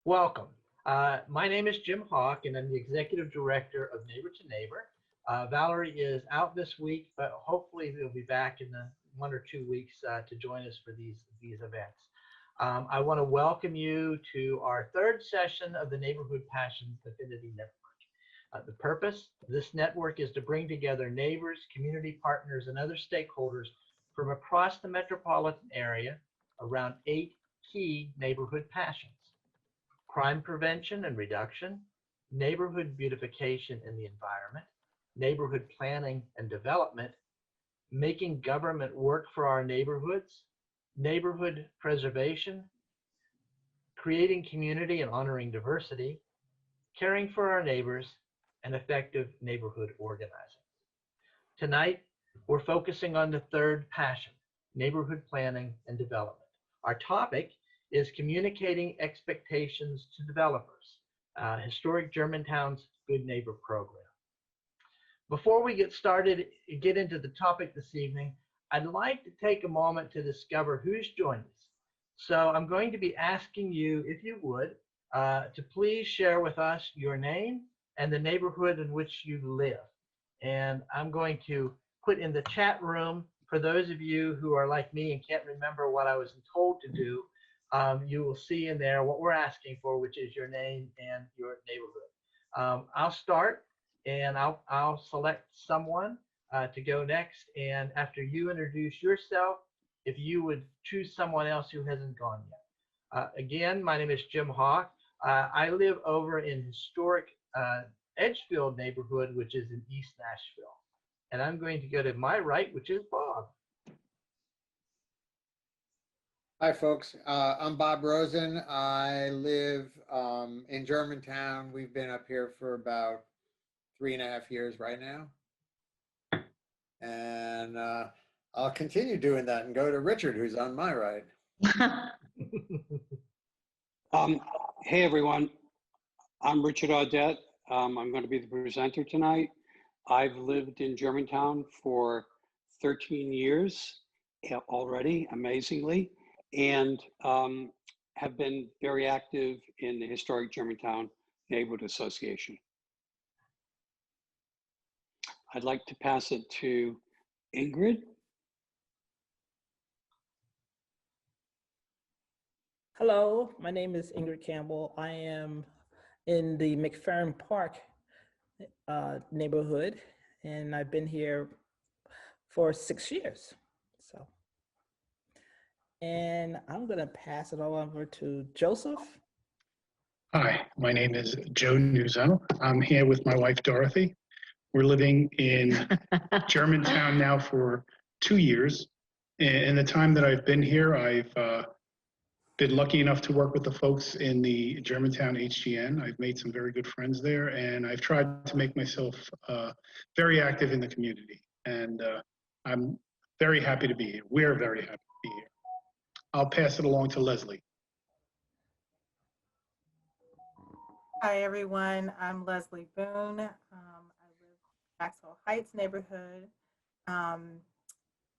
Welcome. My name is Jim Hawk, and I'm the Executive Director of Neighbor to Neighbor. Valerie is out this week, but hopefully they'll be back in the 1 or 2 weeks to join us for these events. I want to welcome you to our third session of the Neighborhood Passions Affinity Network. The purpose of this network is to bring together neighbors, community partners, and other stakeholders from across the metropolitan area around 8 key neighborhood passions: crime prevention and reduction, neighborhood beautification and the environment, neighborhood planning and development, making government work for our neighborhoods, neighborhood preservation, creating community and honoring diversity, caring for our neighbors, and effective neighborhood organizing. Tonight, we're focusing on the third passion, neighborhood planning and development. Our topic is communicating expectations to developers, Historic Germantown's Good Neighbor program. Before we get started, get into the topic this evening, I'd like to take a moment to discover who's joined us. So I'm going to be asking you, if you would, to please share with us your name and the neighborhood in which you live. And I'm going to put in the chat room, for those of you who are like me and can't remember what I was told to do, you will see in there what we're asking for, which is your name and your neighborhood. I'll start, and I'll select someone to go next. And after you introduce yourself, if you would choose someone else who hasn't gone yet. Again, my name is Jim Hawk. I live over in historic Edgefield neighborhood, which is in East Nashville. And I'm going to go to my right, which is Bob. Hi, folks. I'm Bob Rosen. I live in Germantown. We've been up here for about 3.5 years right now. And I'll continue doing that and go to Richard, who's on my right. Hey, everyone. I'm Richard Audet. I'm going to be the presenter tonight. I've lived in Germantown for 13 years already, amazingly, and have been very active in the Historic Germantown Neighborhood Association. I'd like to pass it to Ingrid. Hello, my name is Ingrid Campbell. I am in the McFerrin Park neighborhood, and I've been here for 6 years. So, and I'm gonna pass it all over to Joseph. Hi, my name is Joe Nuzzo. I'm here with my wife, Dorothy. We're living in Germantown now for 2 years. In the time that I've been here, I've been lucky enough to work with the folks in the Germantown HGN. I've made some very good friends there, and I've tried to make myself very active in the community. And I'm very happy to be here. We're very happy to be here. I'll pass it along to Leslie. Hi, everyone. I'm Leslie Boone. I live in Maxwell Heights neighborhood.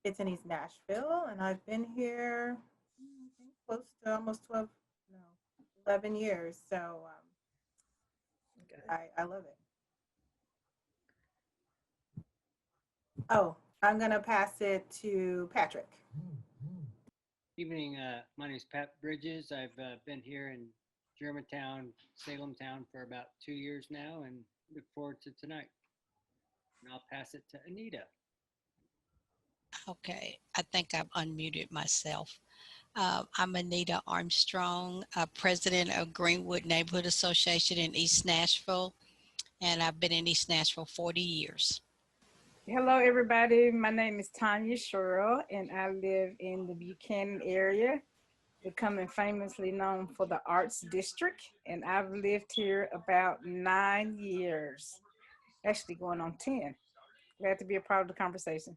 It's in East Nashville, and I've been here close to almost 11 years. So I love it. Oh, I'm going to pass it to Patrick. Evening, my name is Pat Bridges. I've been here in Germantown, Salem Town for about 2 years now, and look forward to tonight. And I'll pass it to Anita. Okay, I think I've unmuted myself. I'm Anita Armstrong, president of Greenwood Neighborhood Association in East Nashville, and I've been in East Nashville 40 years. Hello, everybody. My name is Tanya Sherrill, and I live in the Buchanan area, becoming famously known for the Arts District, and I've lived here about 9 years, actually going on 10. Glad to be a part of the conversation.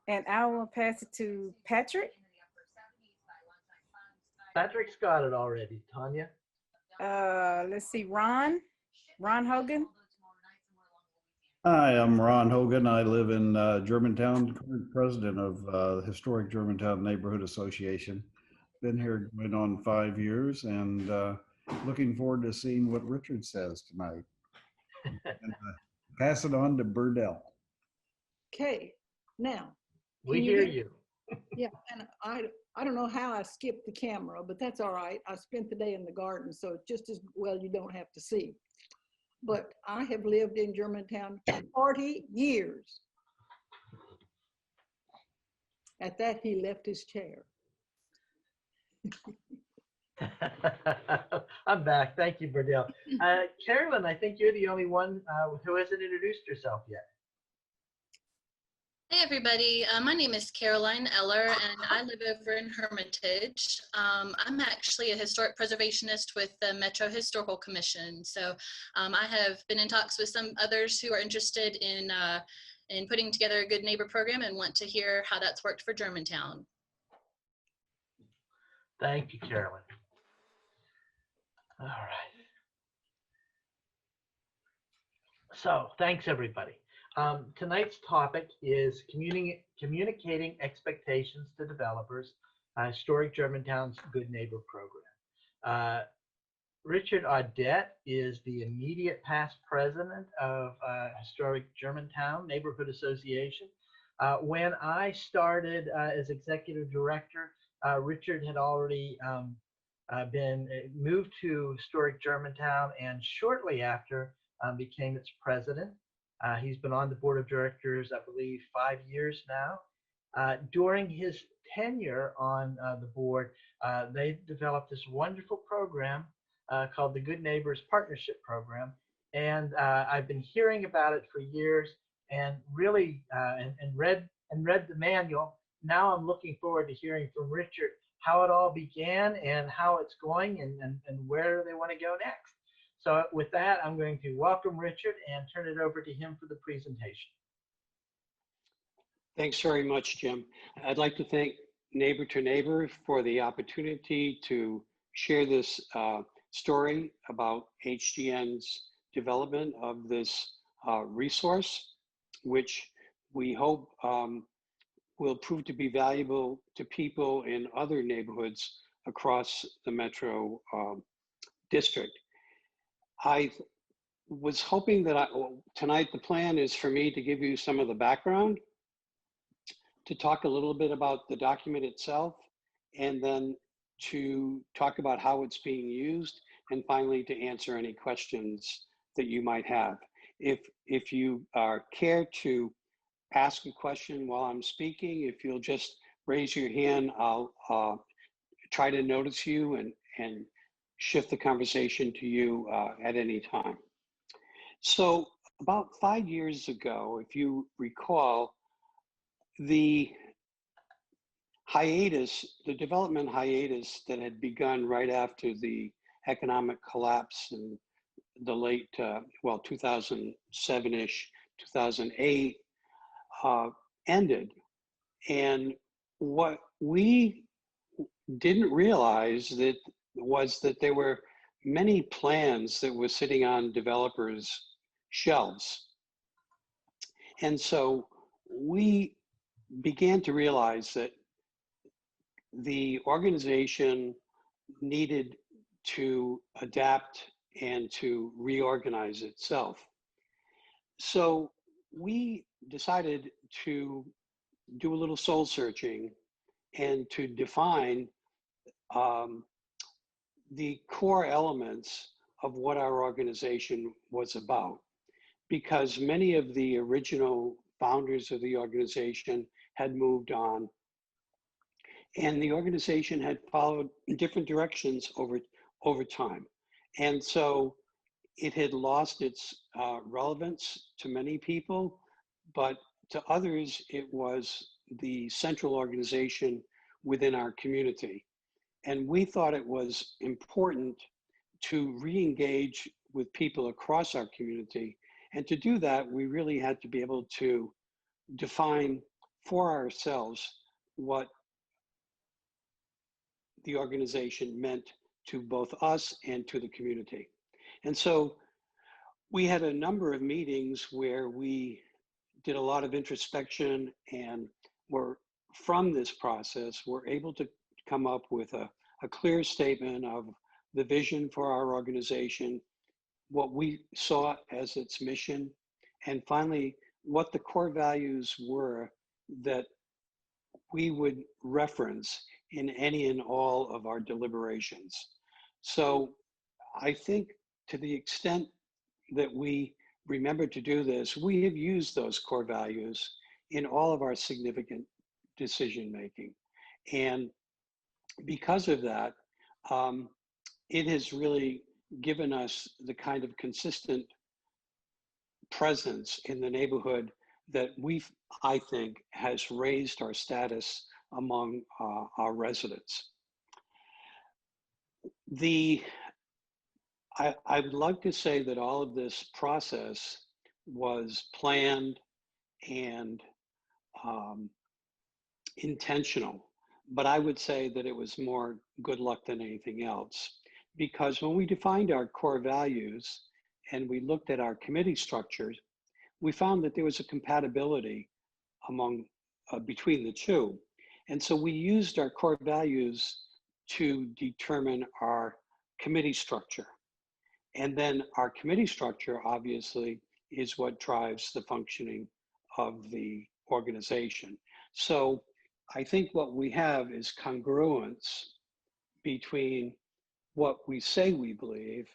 And I will pass it to Patrick. Patrick's got it already, Tanya. Let's see, Ron Hogan. Hi, I'm Ron Hogan. I live in Germantown, current president of the Historic Germantown Neighborhood Association. been here going on 5 years, and looking forward to seeing what Richard says tonight. And pass it on to Burdell. Okay, now, We can you hear hear me? you. Yeah, and I don't know how I skipped the camera, but that's all right. I spent the day in the garden, so just as well you don't have to see. But I have lived in Germantown 40 years. At that, he left his chair. I'm back. Thank you, Burdell. Carolyn, I think you're the only one who hasn't introduced yourself yet. Hey everybody, my name is Caroline Eller and I live over in Hermitage. I'm actually a historic preservationist with the Metro Historical Commission. So I have been in talks with some others who are interested in putting together a good neighbor program and want to hear how that's worked for Germantown. Thank you, Carolyn. All right. So thanks, everybody. Tonight's topic is communicating expectations to developers, Historic Germantown's Good Neighbor Program. Richard Audet is the immediate past president of Historic Germantown Neighborhood Association. When I started as executive director, Richard had already been moved to Historic Germantown and shortly after became its president. He's been on the board of directors, I believe, 5 years now. During his tenure on the board, they developed this wonderful program called the Good Neighbors Partnership Program. And I've been hearing about it for years and really read the manual. Now I'm looking forward to hearing from Richard how it all began and how it's going and where they want to go next. So with that, I'm going to welcome Richard and turn it over to him for the presentation. Thanks very much, Jim. I'd like to thank Neighbor to Neighbor for the opportunity to share this story about HGN's development of this resource, which we hope will prove to be valuable to people in other neighborhoods across the Metro district. I was hoping that tonight the plan is for me to give you some of the background, to talk a little bit about the document itself, and then to talk about how it's being used, and finally to answer any questions that you might have. If you care to ask a question while I'm speaking, if you'll just raise your hand, I'll try to notice you and shift the conversation to you at any time. So about 5 years ago, if you recall, the development hiatus that had begun right after the economic collapse in the late, 2007-ish, 2008, ended. And what we didn't realize was that there were many plans that were sitting on developers' shelves. And so we began to realize that the organization needed to adapt and to reorganize itself. So we decided to do a little soul searching and to define the core elements of what our organization was about, because many of the original founders of the organization had moved on, and the organization had followed different directions over time. And so it had lost its relevance to many people, but to others, it was the central organization within our community. And we thought it was important to re-engage with people across our community. And to do that, we really had to be able to define for ourselves what the organization meant to both us and to the community. And so we had a number of meetings where we did a lot of introspection, and from this process, we're able to come up with a clear statement of the vision for our organization, what we saw as its mission, and finally, what the core values were that we would reference in any and all of our deliberations. So I think to the extent that we remember to do this, we have used those core values in all of our significant decision making. And because of that, it has really given us the kind of consistent presence in the neighborhood that I think, has raised our status among our residents. I would like to say that all of this process was planned and intentional, but I would say that it was more good luck than anything else. Because when we defined our core values and we looked at our committee structures, we found that there was a compatibility between the two. And so we used our core values to determine our committee structure. And then our committee structure, obviously, is what drives the functioning of the organization. So I think what we have is congruence between what we say we believe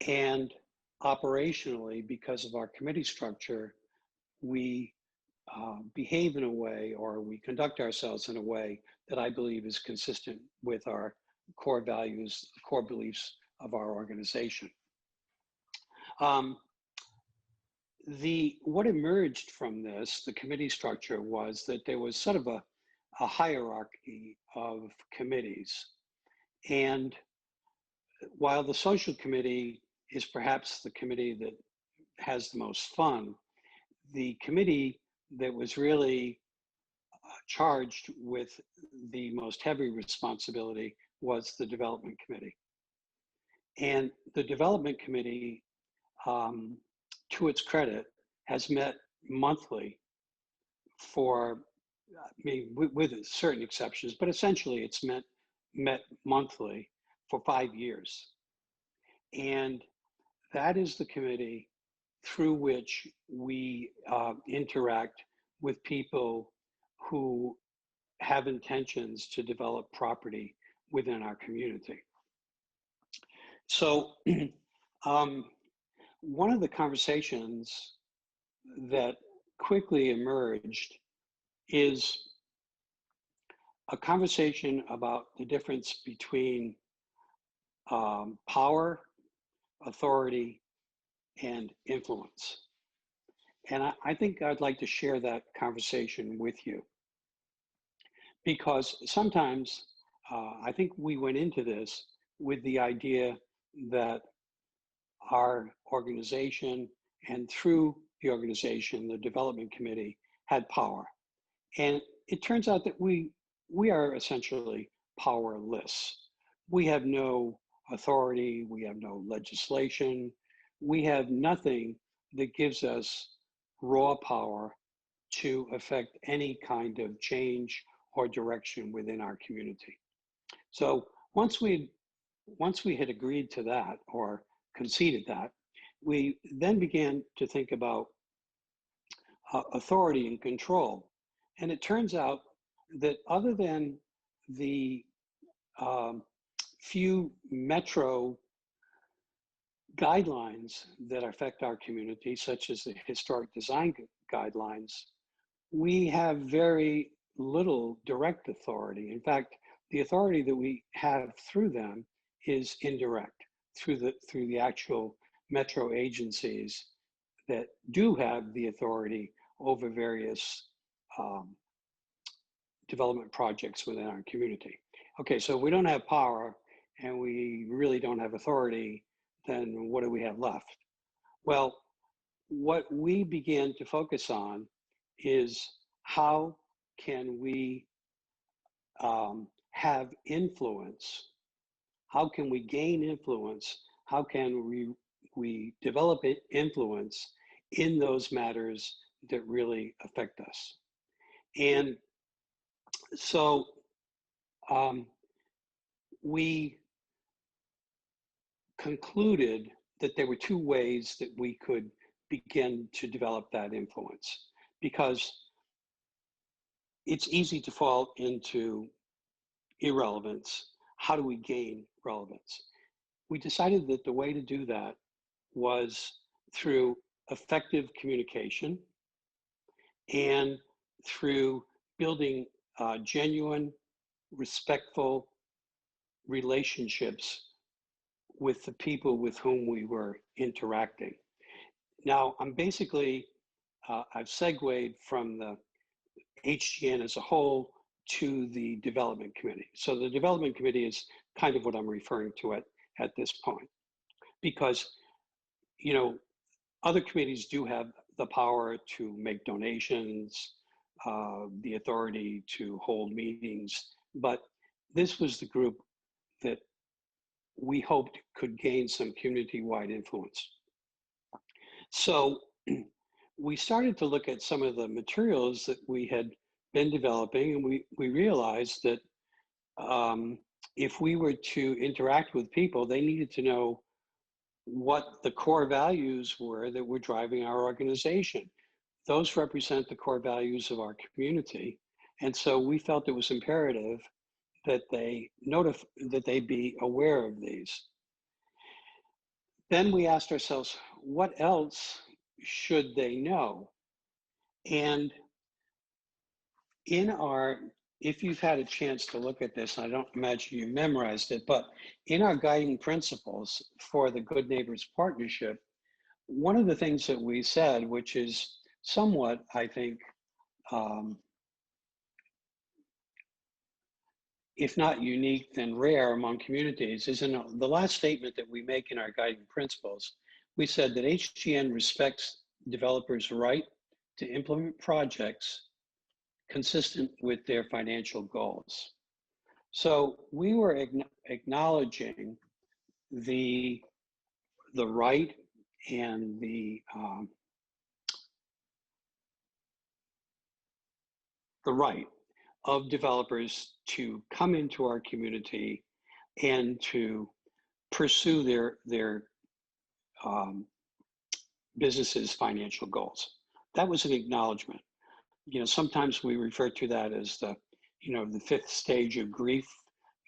and operationally, because of our committee structure, we behave in a way, or we conduct ourselves in a way that I believe is consistent with our core values, core beliefs of our organization. What emerged from this, the committee structure, was that there was sort of a hierarchy of committees. And while the social committee is perhaps the committee that has the most fun, the committee that was really charged with the most heavy responsibility was the development committee. And the development committee, to its credit, has met monthly for, I mean, with certain exceptions, but essentially it's met monthly for 5 years. And that is the committee through which we interact with people who have intentions to develop property within our community. So one of the conversations that quickly emerged is a conversation about the difference between power, authority, and influence. And I think I'd like to share that conversation with you, because sometimes I think we went into this with the idea that our organization, and through the organization, the development committee, had power. And it turns out that we are essentially powerless. We have no authority, we have no legislation, we have nothing that gives us raw power to affect any kind of change or direction within our community. So once we had agreed to that, or conceded that, we then began to think about authority and control. And it turns out that other than the few metro guidelines that affect our community, such as the historic design guidelines, we have very little direct authority. In fact, the authority that we have through them is indirect, through the actual metro agencies that do have the authority over various development projects within our community. Okay, so we don't have power and we really don't have authority, then what do we have left? Well, what we began to focus on is how can we have influence? How can we gain influence? How can we develop influence in those matters that really affect us? And so we concluded that there were two ways that we could begin to develop that influence, because it's easy to fall into irrelevance. How do we gain relevance? We decided that the way to do that was through effective communication and through building genuine, respectful relationships with the people with whom we were interacting. Now, I'm basically, I've segued from the HGN as a whole to the development committee. So the development committee is kind of what I'm referring to at this point, because, you know, other committees do have the power to make donations, the authority to hold meetings, but this was the group that we hoped could gain some community-wide influence. So we started to look at some of the materials that we had been developing, and we realized that if we were to interact with people, they needed to know what the core values were that were driving our organization. Those represent the core values of our community. And so we felt it was imperative that they be aware of these. Then we asked ourselves, what else should they know? And if you've had a chance to look at this, I don't imagine you memorized it, but in our guiding principles for the Good Neighbors Partnership, one of the things that we said, which is somewhat, I think, if not unique, then rare among communities, is in the last statement that we make in our guiding principles. We said that HGN respects developers' right to implement projects consistent with their financial goals. So we were acknowledging the right and the right of developers to come into our community and to pursue their business's financial goals. That was an acknowledgement. You know, sometimes we refer to that as the fifth stage of grief,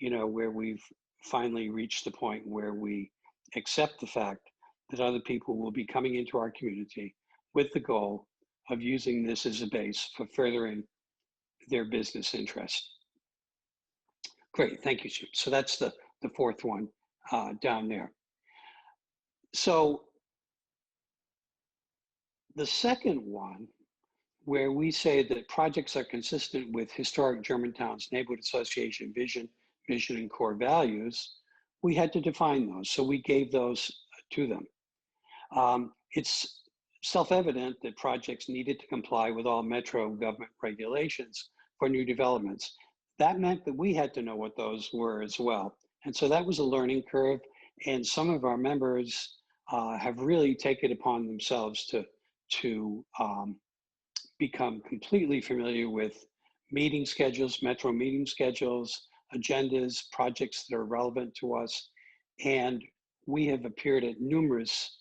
where we've finally reached the point where we accept the fact that other people will be coming into our community with the goal of using this as a base for furthering their business interest. Great, thank you, Jim. So that's the fourth one down there. So the second one, where we say that projects are consistent with historic Germantown's Neighborhood Association vision, mission, and core values, we had to define those. So we gave those to them. It's self-evident that projects needed to comply with all Metro government regulations for new developments. That meant that we had to know what those were as well. And so that was a learning curve. And some of our members have really taken it upon themselves to become completely familiar with meeting schedules, Metro meeting schedules, agendas, projects that are relevant to us. And we have appeared at numerous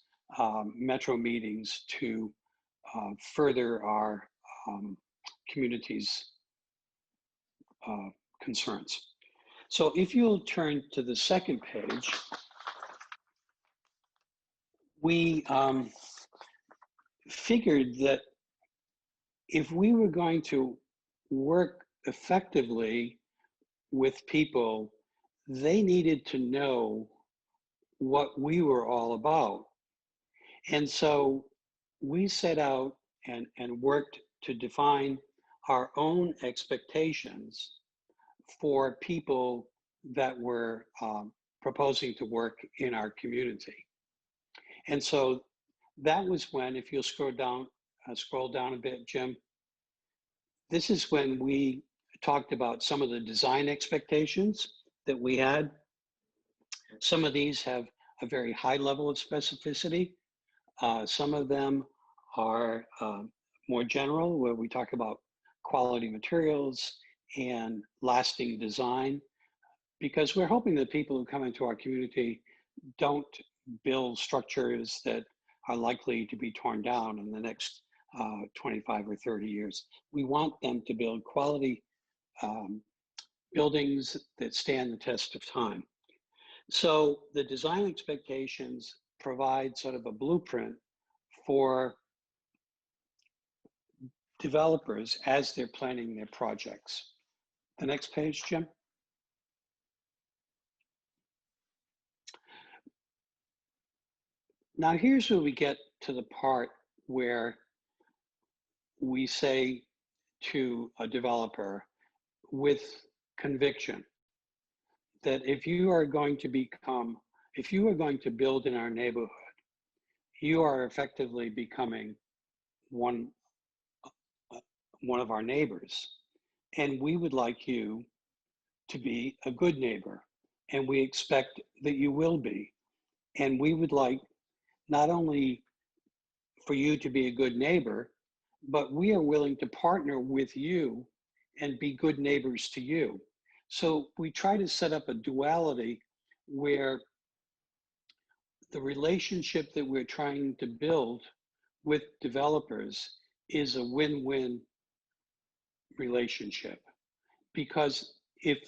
Metro meetings to further our community's concerns. So if you'll turn to the second page, we figured that if we were going to work effectively with people, they needed to know what we were all about. And so we set out and worked to define our own expectations for people that were proposing to work in our community. And so that was when, if you'll scroll down a bit, Jim, this is when we talked about some of the design expectations that we had. Some of these have a very high level of specificity. Some of them are more general, where we talk about quality materials and lasting design, because we're hoping that people who come into our community don't build structures that are likely to be torn down in the next 25 or 30 years. We want them to build quality buildings that stand the test of time. So the design expectations provide sort of a blueprint for developers as they're planning their projects. The next page, Jim. Now here's where we get to the part where we say to a developer with conviction that if you are going to build in our neighborhood, you are effectively becoming one of our neighbors. And we would like you to be a good neighbor. And we expect that you will be. And we would like not only for you to be a good neighbor, but we are willing to partner with you and be good neighbors to you. So we try to set up a duality where the relationship that we're trying to build with developers is a win-win relationship. Because if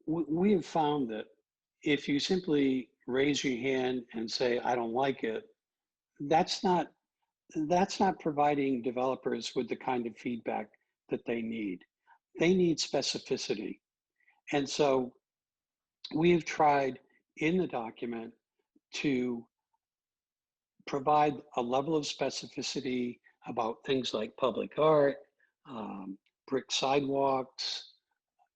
we have found that if you simply raise your hand and say, I don't like it, that's not providing developers with the kind of feedback that they need. They need specificity. And so we have tried in the document to provide a level of specificity about things like public art, brick sidewalks,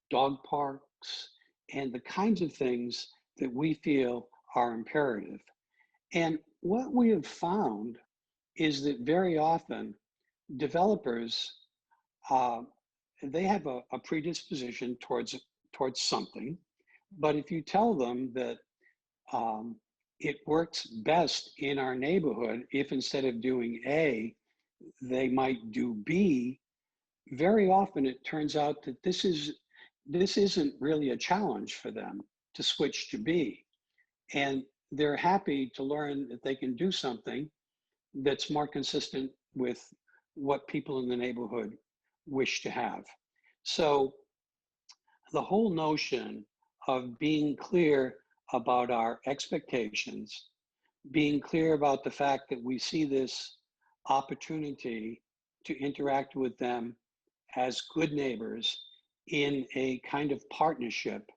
dog parks, and the kinds of things that we feel are imperative. And what we have found is that very often developers, they have a predisposition towards something, but if you tell them that it works best in our neighborhood, if instead of doing A, they might do B, very often it turns out that this isn't really a challenge for them to switch to B. And they're happy to learn that they can do something that's more consistent with what people in the neighborhood wish to have. So the whole notion of being clear about our expectations, being clear about the fact that we see this opportunity to interact with them as good neighbors in a kind of partnership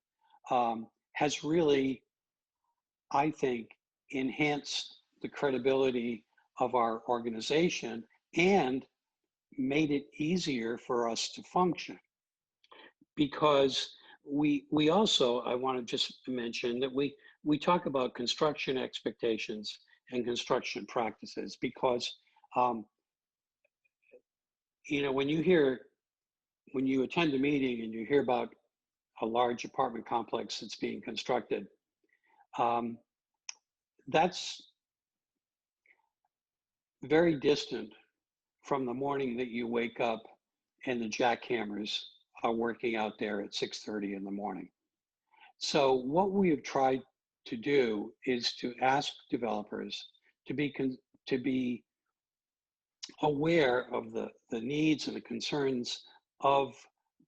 has really, I think, enhanced the credibility of our organization and made it easier for us to function. Because we also, I want to just mention that we talk about construction expectations and construction practices, because you know, when you attend a meeting and you hear about a large apartment complex that's being constructed, that's very distant from the morning that you wake up and the jackhammers are working out there at 6:30 in the morning. So what we have tried to do is to ask developers to be aware of the needs and the concerns of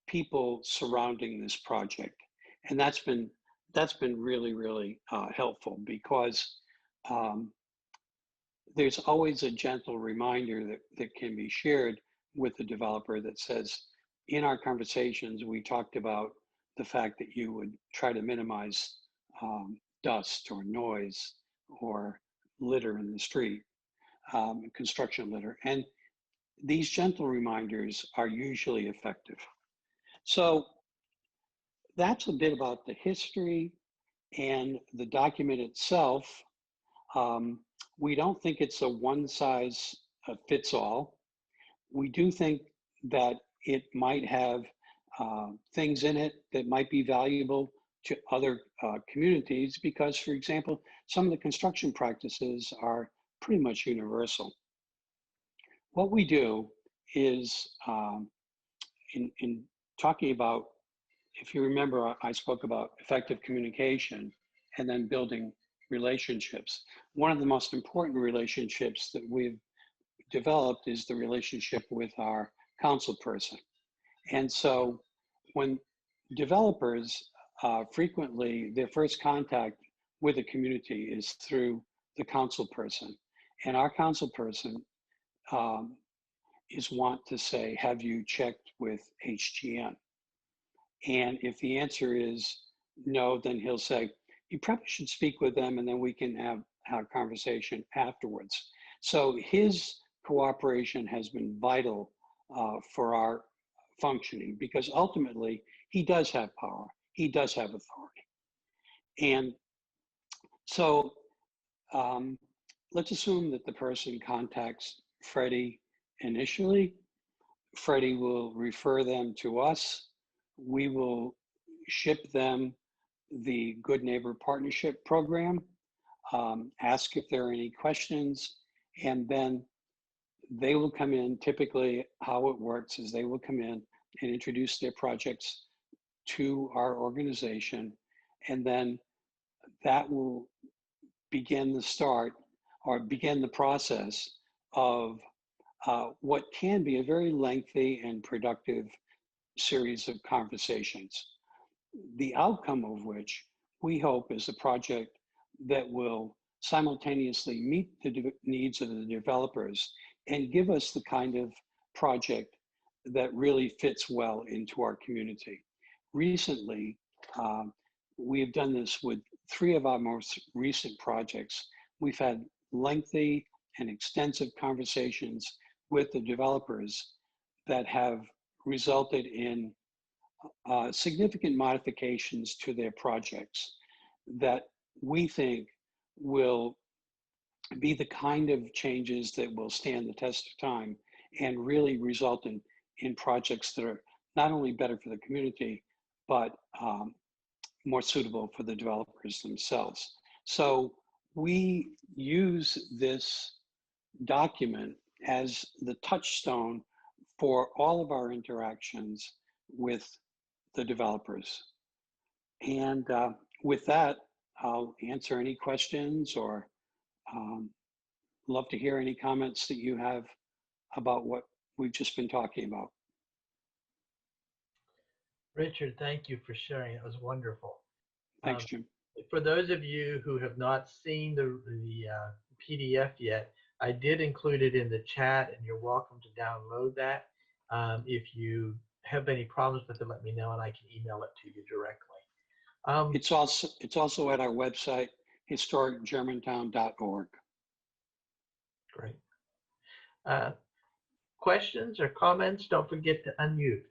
people surrounding this project. And that's been really, really helpful, because there's always a gentle reminder that can be shared with the developer that says, in our conversations, we talked about the fact that you would try to minimize dust or noise or litter in the street, construction litter. And these gentle reminders are usually effective. So that's a bit about the history and the document itself. We don't think it's a one size fits all. We do think that it might have things in it that might be valuable to other communities, because, for example, some of the construction practices are pretty much universal. What we do is, in talking about, if you remember, I spoke about effective communication and then building relationships. One of the most important relationships that we've developed is the relationship with our council person. And so when developers, frequently their first contact with the community is through the council person. And our council person is want to say, have you checked with HGN? And if the answer is no, then he'll say, you probably should speak with them and then we can have a conversation afterwards. So his cooperation has been vital for our functioning, because ultimately he does have power, he does have authority. And so let's assume that the person contacts Freddie initially. Freddie will refer them to us. We will ship them the Good Neighbor Partnership Program, ask if there are any questions, and then they will come in. Typically, how it works is they will come in and introduce their projects to our organization, and then that will begin the start or begin the process of what can be a very lengthy and productive series of conversations, the outcome of which we hope is a project that will simultaneously meet the needs of the developers and give us the kind of project that really fits well into our community. Recently, we have done this with 3 of our most recent projects. We've had lengthy and extensive conversations with the developers that have resulted in significant modifications to their projects that we think will be the kind of changes that will stand the test of time and really result in projects that are not only better for the community, but more suitable for the developers themselves. So we use this document as the touchstone for all of our interactions with the developers. And with that, I'll answer any questions or love to hear any comments that you have about what we've just been talking about. Richard, thank you for sharing. It was wonderful. Thanks, Jim. For those of you who have not seen the PDF yet, I did include it in the chat, and you're welcome to download that. If you have any problems with it, let me know and I can email it to you directly. It's also at our website, historicgermantown.org. Great. Questions or comments? Don't forget to unmute.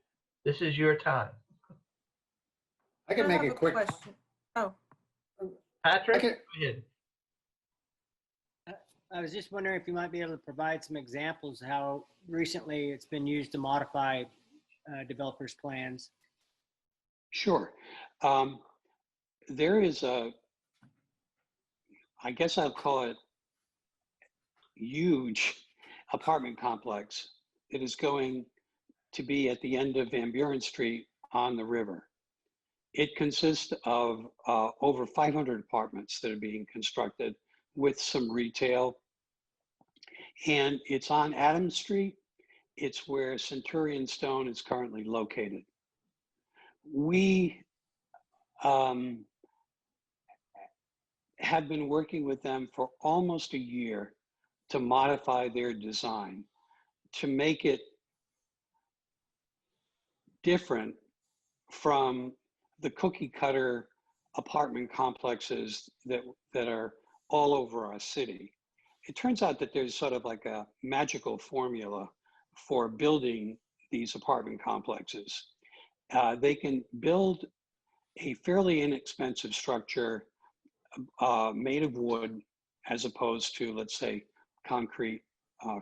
This is your time. I can make have a quick question. Oh, Patrick, Okay. go ahead. I was just wondering if you might be able to provide some examples of how recently it's been used to modify developers' plans. Sure. There is a, I guess I'll call it huge apartment complex that is going to be at the end of Van Buren Street on the river. It consists of over 500 apartments that are being constructed with some retail. And it's on Adams Street. It's where Centurion Stone is currently located. We have been working with them for almost a year to modify their design to make it different from the cookie cutter apartment complexes that are all over our city. It turns out that there's sort of like a magical formula for building these apartment complexes. They can build a fairly inexpensive structure made of wood as opposed to, let's say, concrete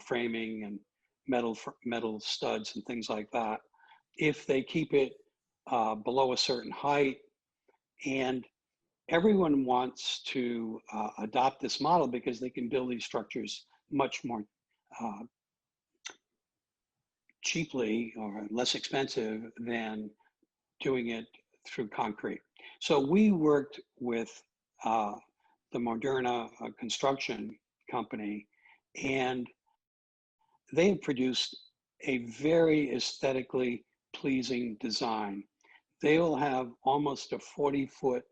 framing and metal studs and things like that, if they keep it below a certain height. And everyone wants to adopt this model because they can build these structures much more cheaply or less expensive than doing it through concrete. So we worked with the Moderna construction company, and they have produced a very aesthetically pleasing design. They will have almost a 40-foot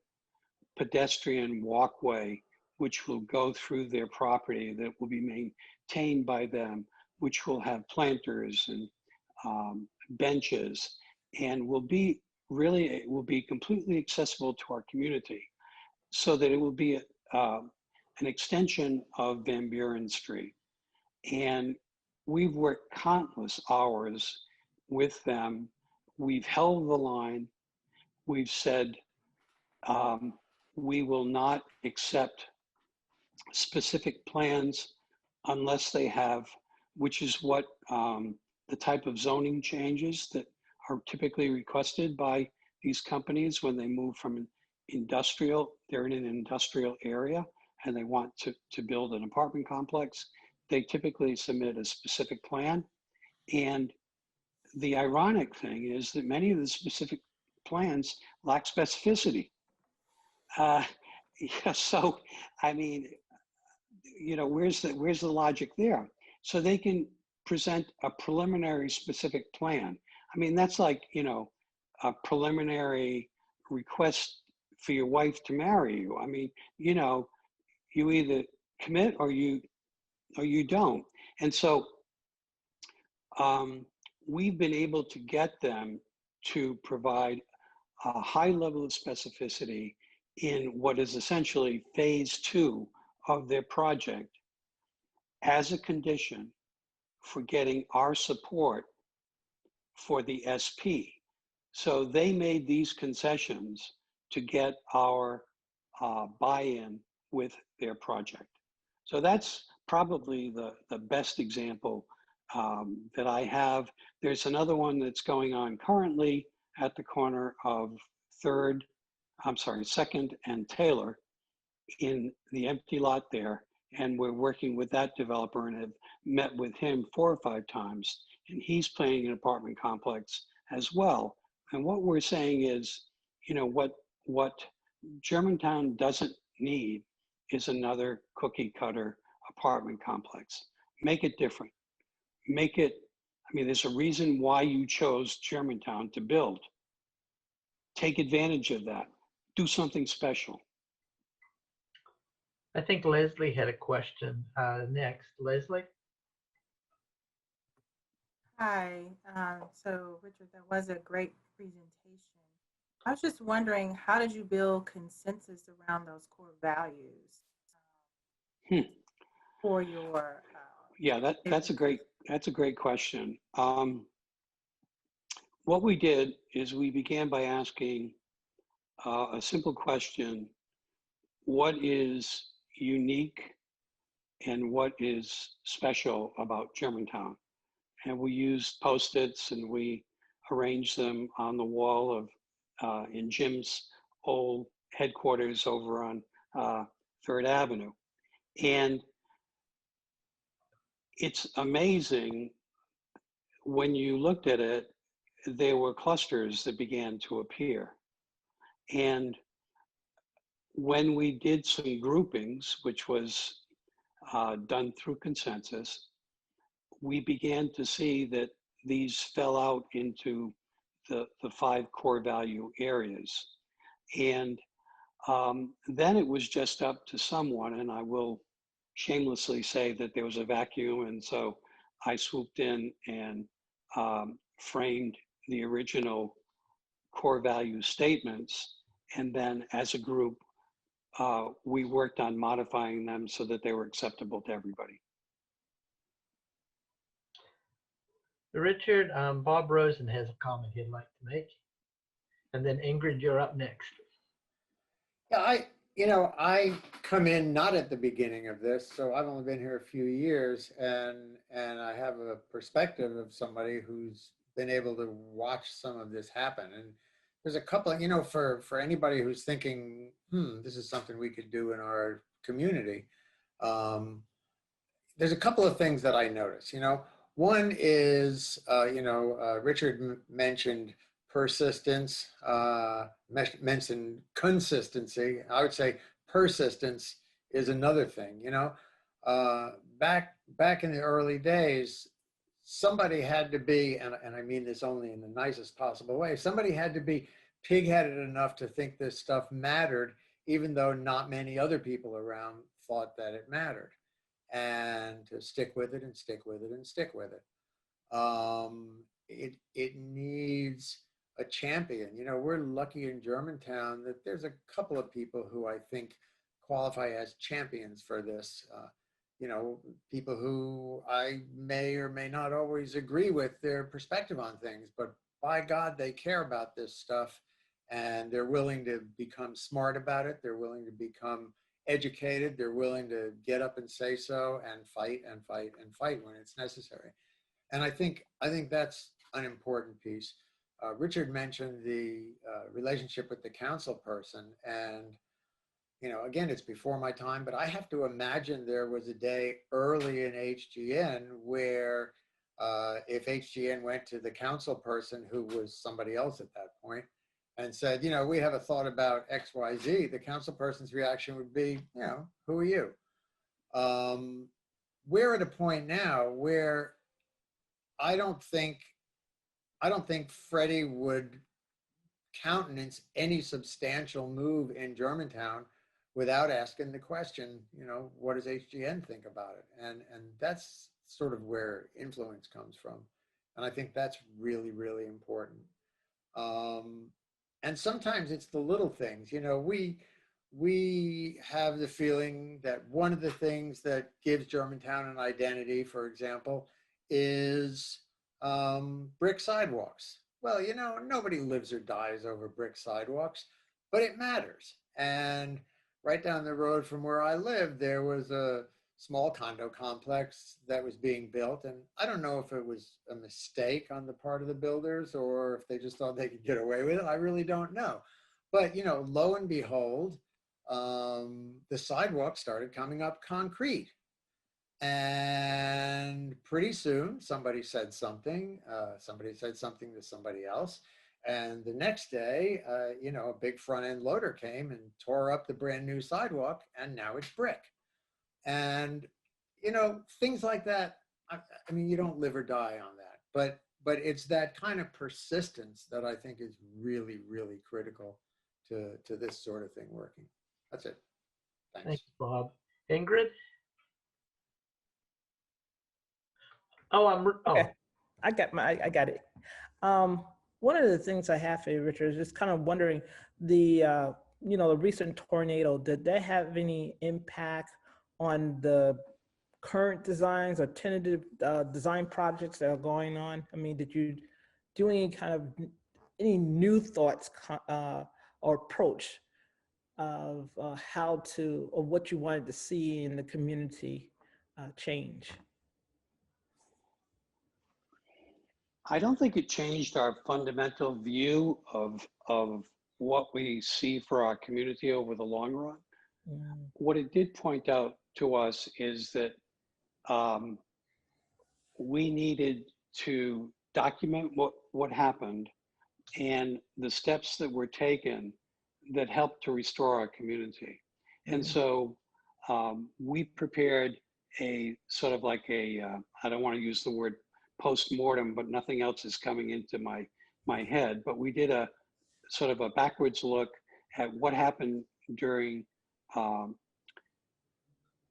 pedestrian walkway which will go through their property that will be maintained by them, which will have planters and benches, and will be really, it will be completely accessible to our community, so that it will be an extension of Van Buren Street. And we've worked countless hours with them. We've held the line. We've said we will not accept specific plans unless they have, which is what the type of zoning changes that are typically requested by these companies when they move from an industrial, they're in an industrial area and they want to build an apartment complex. They typically submit a specific plan. And the ironic thing is that many of the specific plans lack specificity. Yeah, so, I mean, you know, where's the logic there? So they can present a preliminary specific plan. I mean, that's like, you know, a preliminary request for your wife to marry you. I mean, you know, you either commit or you don't. And so we've been able to get them to provide a high level of specificity in what is essentially phase 2 of their project as a condition for getting our support for the SP. So they made these concessions to get our buy-in with their project. So that's probably the best example that I have. There's another one that's going on currently at the corner of 2nd and Taylor in the empty lot there. And we're working with that developer and have met with him 4 or 5 times. And he's planning an apartment complex as well. And what we're saying is, you know, what Germantown doesn't need is another cookie cutter apartment complex. Make it different. Make it, I mean, there's a reason why you chose Germantown to build. Take advantage of that. Do something special. I think Leslie had a question next. Leslie? Hi. So, Richard, that was a great presentation. I was just wondering, how did you build consensus around those core values for your? Yeah, that's a great question. What we did is we began by asking a simple question: what is unique and what is special about Germantown? And we used Post-its and we arranged them on the wall of in Jim's old headquarters over on 3rd Avenue. And it's amazing, when you looked at it, there were clusters that began to appear. And when we did some groupings, which was done through consensus, we began to see that these fell out into the 5 core value areas. And then it was just up to someone, and I will shamelessly say that there was a vacuum, and so I swooped in and framed the original core value statements, and then as a group, we worked on modifying them so that they were acceptable to everybody. Richard, Bob Rosen has a comment he'd like to make. And then Ingrid, you're up next. Yeah, I come in not at the beginning of this, so I've only been here a few years, and I have a perspective of somebody who's been able to watch some of this happen. And there's a couple of, for anybody who's thinking, this is something we could do in our community. There's a couple of things that I notice. One is, Richard mentioned persistence, mentioned consistency. I would say persistence is another thing. Back in the early days, somebody had to be, and I mean this only in the nicest possible way, somebody had to be pig-headed enough to think this stuff mattered, even though not many other people around thought that it mattered, and to stick with it and stick with it and stick with it. It needs a champion. We're lucky in Germantown that there's a couple of people who I think qualify as champions for this. People who I may or may not always agree with their perspective on things, but by God, they care about this stuff and they're willing to become smart about it. They're willing to become educated. They're willing to get up and say so and fight and fight and fight when it's necessary. And I think that's an important piece. Richard mentioned the relationship with the council person, and again, it's before my time, but I have to imagine there was a day early in HGN where if HGN went to the council person, who was somebody else at that point, and said, we have a thought about XYZ, the council person's reaction would be, who are you? We're at a point now where I don't think Freddie would countenance any substantial move in Germantown without asking the question, what does HGN think about it? And that's sort of where influence comes from. And I think that's really, really important. And sometimes it's the little things. We have the feeling that one of the things that gives Germantown an identity, for example, is brick sidewalks. Well, nobody lives or dies over brick sidewalks, but it matters. And right down the road from where I live, there was a small condo complex that was being built. And I don't know if it was a mistake on the part of the builders or if they just thought they could get away with it. I really don't know. But, lo and behold, the sidewalk started coming up concrete. And pretty soon somebody said something to somebody else. And the next day, a big front end loader came and tore up the brand new sidewalk, and now it's brick. And, things like that. I mean, you don't live or die on that, but it's that kind of persistence that I think is really, really critical to this sort of thing working. That's it. Thanks. Thanks, Bob. Ingrid? Oh, Okay. I got it. One of the things I have for you, Richard, is just kind of wondering the recent tornado, did that have any impact on the current designs or tentative design projects that are going on? I mean, did you do any new thoughts or approach of what you wanted to see in the community change? I don't think it changed our fundamental view of what we see for our community over the long run. Mm. What it did point out to us is that we needed to document what happened and the steps that were taken that helped to restore our community. And so we prepared a sort of like I don't want to use the word post-mortem, but nothing else is coming into my head, but we did a sort of a backwards look at what happened during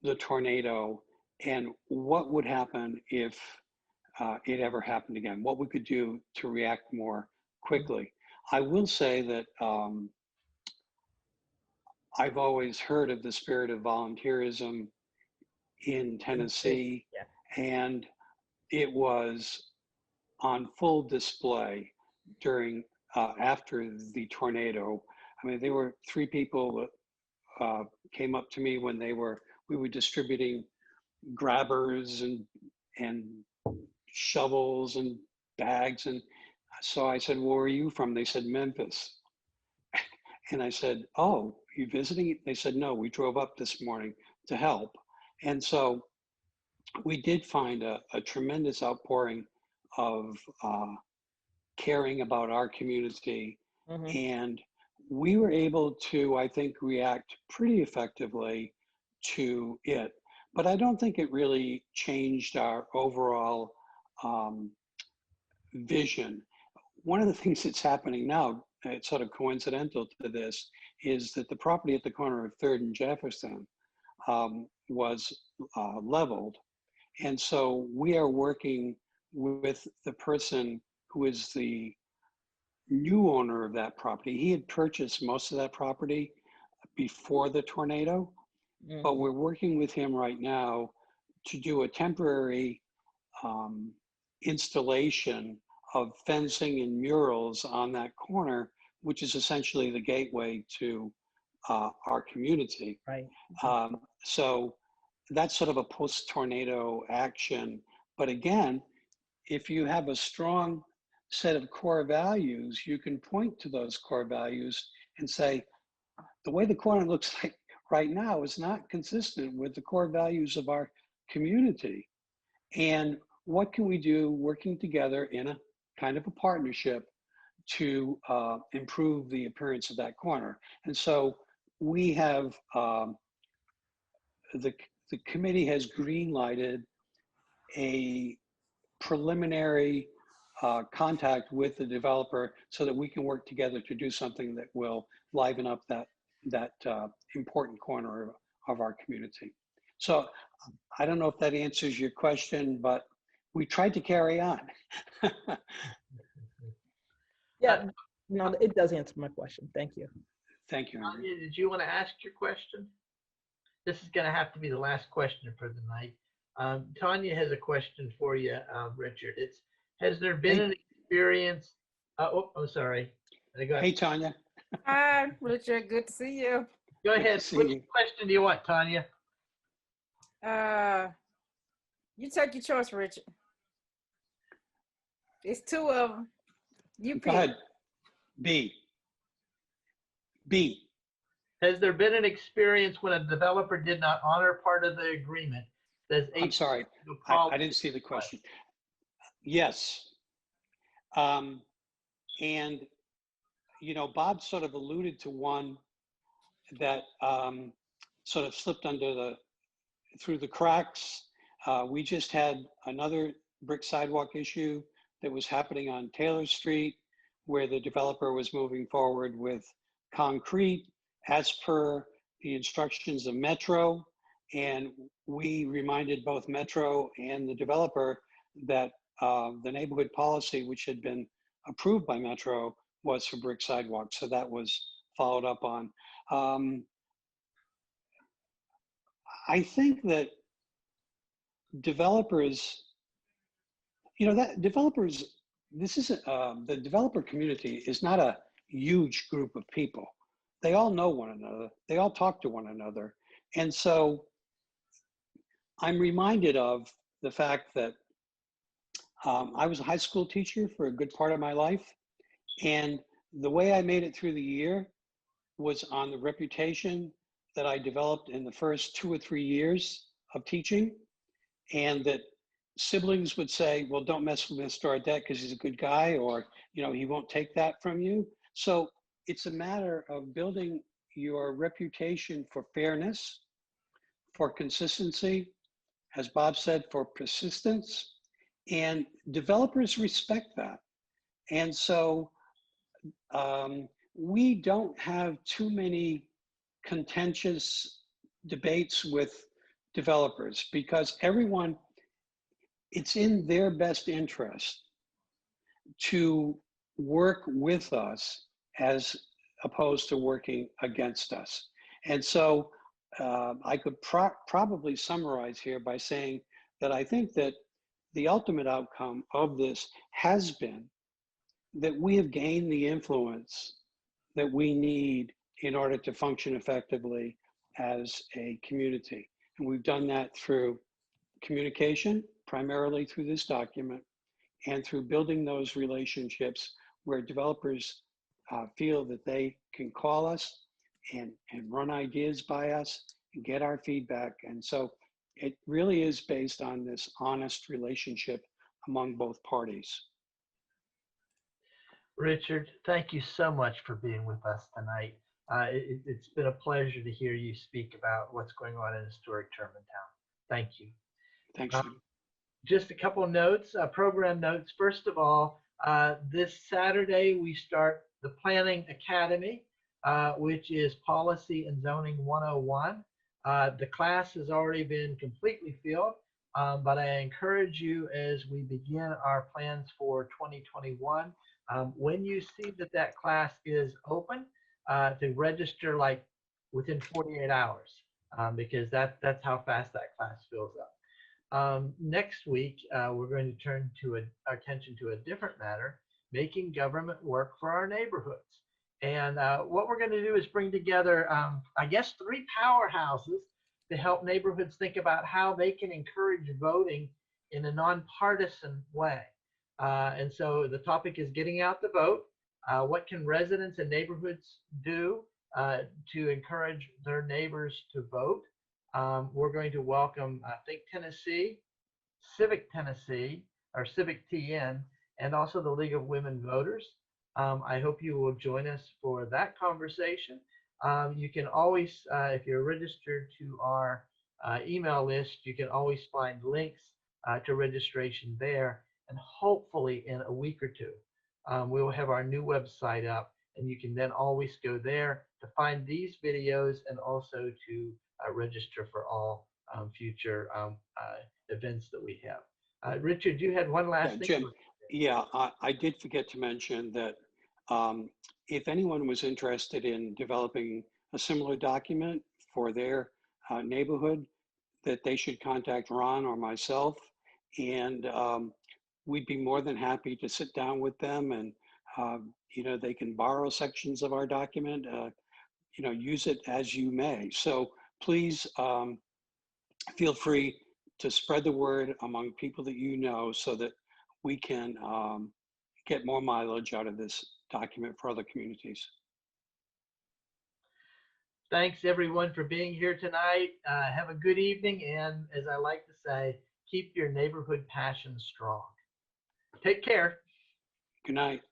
the tornado and what would happen if it ever happened again, what we could do to react more quickly. I will say that I've always heard of the spirit of volunteerism in Tennessee, and it was on full display during after the tornado. I mean, there were 3 people that came up to me when we were distributing grabbers and shovels and bags, and so I said, "Where are you from?" They said, "Memphis." And I said, "Oh, you visiting?" They said, "No, we drove up this morning to help." And so we did find a tremendous outpouring of caring about our community. Mhm. And we were able to, I think, react pretty effectively to it. But I don't think it really changed our overall vision. One of the things that's happening now, it's sort of coincidental to this, is that the property at the corner of 3rd and Jefferson was leveled. And so we are working with the person who is the new owner of that property. He had purchased most of that property before the tornado, but we're working with him right now to do a temporary installation of fencing and murals on that corner, which is essentially the gateway to our community. Right. So that's sort of a post-tornado action. But again, if you have a strong set of core values, you can point to those core values and say, the way the corner looks like right now is not consistent with the core values of our community. And what can we do working together in a kind of a partnership to improve the appearance of that corner? And so we have, the committee has green-lighted a preliminary contact with the developer so that we can work together to do something that will liven up that important corner of our community. So I don't know if that answers your question, but we tried to carry on. Yeah, no, it does answer my question. Thank you. Thank you, Henry. Tanya, did you want to ask your question? This is going to have to be the last question for the night. Tanya has a question for you, Richard. It's, has there been an experience? Oh, sorry. Hey, Tanya. Hi, Richard. Good to see you. Go ahead. Which you. question do you want, Tanya? You take your choice, Richard. It's 2 of them. You pick. Go ahead. B. Has there been an experience when a developer did not honor part of the agreement? I'm sorry, I didn't see the question. Yes. And, you know, Bob sort of alluded to one that sort of slipped through the cracks. We just had another brick sidewalk issue that was happening on Taylor Street, where the developer was moving forward with concrete as per the instructions of Metro. And we reminded both Metro and the developer that the neighborhood policy, which had been approved by Metro, was for brick sidewalks. So that was followed up on. I think that developers, you know, that developers, this is the developer community is not a huge group of people. They all know one another. They all talk to one another. And so I'm reminded of the fact that I was a high school teacher for a good part of my life. And the way I made it through the year was on the reputation that I developed in the first 2 or 3 years of teaching. And that siblings would say, well, don't mess with Mr. Audet because he's a good guy, or, you know, he won't take that from you. So it's a matter of building your reputation for fairness, for consistency, as Bob said, for persistence, and developers respect that. And so we don't have too many contentious debates with developers because everyone, it's in their best interest to work with us as opposed to working against us. And so I could probably summarize here by saying that I think that the ultimate outcome of this has been that we have gained the influence that we need in order to function effectively as a community. And we've done that through communication, primarily through this document, and through building those relationships where developers feel that they can call us and run ideas by us and get our feedback. And so it really is based on this honest relationship among both parties. Richard, thank you so much for being with us tonight. It's been a pleasure to hear you speak about what's going on in historic Germantown. Thank you. Thanks, Jim. Just a couple of notes, program notes. First of all, this Saturday we start the Planning Academy, which is Policy and Zoning 101. The class has already been completely filled, but I encourage you as we begin our plans for 2021, when you see that that class is open, to register like within 48 hours, because that's how fast that class fills up. Next week, we're going to turn our attention to a different matter, making government work for our neighborhoods. And what we're going to do is bring together, I guess, 3 powerhouses to help neighborhoods think about how they can encourage voting in a nonpartisan way. And so the topic is getting out the vote. What can residents and neighborhoods do to encourage their neighbors to vote? We're going to welcome Think Tennessee, Civic Tennessee, or Civic TN, and also the League of Women Voters. I hope you will join us for that conversation. You can always, if you're registered to our email list, you can always find links to registration there. And hopefully in a week or two, we will have our new website up, and you can then always go there to find these videos and also to register for all future events that we have. Richard, you had one last thing. Jim, yeah, I did forget to mention that if anyone was interested in developing a similar document for their neighborhood, that they should contact Ron or myself, and we'd be more than happy to sit down with them, and they can borrow sections of our document, use it as you may. So please feel free to spread the word among people that you know so that we can get more mileage out of this document for other communities. Thanks everyone for being here tonight. Have a good evening, and as I like to say, keep your neighborhood passion strong. Take care. Good night.